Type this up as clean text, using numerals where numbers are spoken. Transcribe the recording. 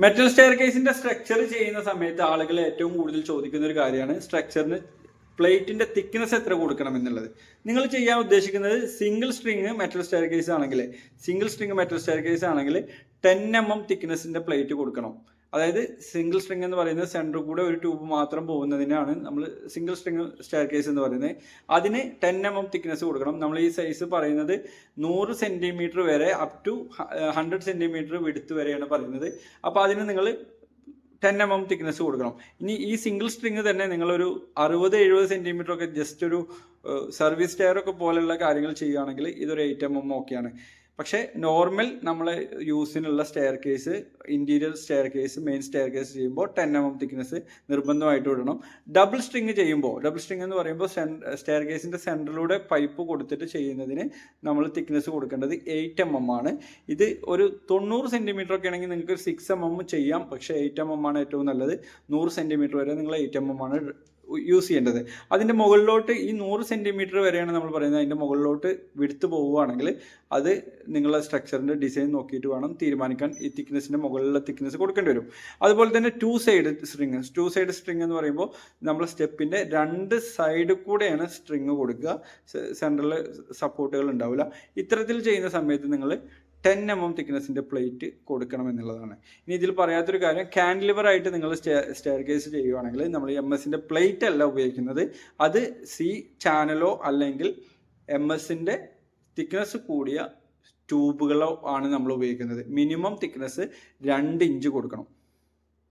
Metal stair കേസിന്റെ structure ചെയ്യുന്ന സമയത്ത് ആളുകൾ ഏറ്റവും കൂടുതൽ ചോദിക്കുന്ന ഒരു കാര്യമാണ് സ്ട്രക്ചറിന് പ്ലേറ്റിന്റെ തിക്നെസ് എത്ര കൊടുക്കണം എന്നുള്ളത്. നിങ്ങൾ ചെയ്യാൻ ഉദ്ദേശിക്കുന്നത് single string metal stair case ആണെങ്കിൽ 10 mm തിക്നെസിന്റെ പ്ലേറ്റ് കൊടുക്കണം. അതായത് സിംഗിൾ സ്ട്രിങ് എന്ന് പറയുന്നത് സെൻറ്ററിൽ കൂടെ ഒരു ട്യൂബ് മാത്രം പോകുന്നതിനാണ് നമ്മൾ സിംഗിൾ സ്ട്രിങ് സ്റ്റെയർ കേസ് എന്ന് പറയുന്നത്. അതിന് 10 mm തിക്നെസ് കൊടുക്കണം. നമ്മൾ ഈ സൈസ് പറയുന്നത് 100 സെൻറ്റിമീറ്റർ വരെ അപ് ടു 100 സെൻറ്റിമീറ്റർ വിഡ്ത്ത് വരെയാണ് പറയുന്നത്. അപ്പോൾ അതിന് നിങ്ങൾ 10 mm തിക്നെസ് കൊടുക്കണം. ഇനി ഈ സിംഗിൾ സ്ട്രിങ് തന്നെ നിങ്ങളൊരു 60-70 സെൻറ്റിമീറ്റർ ഒക്കെ ജസ്റ്റ് ഒരു സർവീസ് സ്റ്റെയർ ഒക്കെ പോലെയുള്ള കാര്യങ്ങൾ ചെയ്യുകയാണെങ്കിൽ ഇതൊരു 8 mm ഒക്കെയാണ്. പക്ഷേ നോർമൽ നമ്മൾ യൂസിനുള്ള staircase, interior staircase, main staircase ചെയ്യുമ്പോൾ 10 mm തിക്നെസ് നിർബന്ധമായിട്ട് ഇടണം. ഡബിൾ സ്ട്രിങ് എന്ന് പറയുമ്പോൾ സ്റ്റെയർ കേസിൻ്റെ സെൻറ്ററിലൂടെ പൈപ്പ് കൊടുത്തിട്ട് ചെയ്യുന്നതിന് നമ്മൾ തിക്നെസ് കൊടുക്കേണ്ടത് 8 mm ആണ്. ഇത് ഒരു 90 സെൻറ്റിമീറ്റർ ഒക്കെ ആണെങ്കിൽ നിങ്ങൾക്ക് 6 mm ചെയ്യാം. പക്ഷേ 8 mm ആണ് ഏറ്റവും നല്ലത്. 100 സെൻറ്റിമീറ്റർ വരെ നിങ്ങൾ 8 mm ആണ് യൂസ് ചെയ്യേണ്ടത്. അതിൻ്റെ മുകളിലോട്ട് ഈ 100 സെൻറ്റിമീറ്റർ വരെയാണ് നമ്മൾ പറയുന്നത്. അതിൻ്റെ മുകളിലോട്ട് വിടുത്ത് പോവുകയാണെങ്കിൽ അത് നിങ്ങളുടെ സ്ട്രക്ചറിൻ്റെ ഡിസൈൻ നോക്കിയിട്ട് വേണം തീരുമാനിക്കാൻ. ഈ തിക്നെസ്സിൻ്റെ മുകളിലുള്ള തിക്നെസ് കൊടുക്കേണ്ടി വരും. അതുപോലെ തന്നെ ടു സൈഡ് സ്ട്രിങ് എന്ന് പറയുമ്പോൾ നമ്മൾ സ്റ്റെപ്പിൻ്റെ 2 സൈഡ് കൂടെയാണ് സ്ട്രിങ് കൊടുക്കുക. സെൻട്രൽ സപ്പോർട്ടുകൾ ഉണ്ടാവില്ല. ഇത്തരത്തിൽ ചെയ്യുന്ന സമയത്ത് നിങ്ങൾ 10 mm തിക്നെസ്സിൻ്റെ പ്ലേറ്റ് കൊടുക്കണം എന്നുള്ളതാണ്. ഇനി ഇതിൽ പറയാത്തൊരു കാര്യം, കാൻഡിലിവർ ആയിട്ട് നിങ്ങൾ സ്റ്റെയർ കേസ് ചെയ്യുകയാണെങ്കിൽ നമ്മൾ MS-ൻ്റെ പ്ലേറ്റ് അല്ല ഉപയോഗിക്കുന്നത്. അത് C ചാനലോ അല്ലെങ്കിൽ MS-ൻ്റെ തിക്നെസ് കൂടിയ ട്യൂബുകളോ ആണ് നമ്മൾ ഉപയോഗിക്കുന്നത്. മിനിമം തിക്നെസ് 2 ഇഞ്ച് കൊടുക്കണം.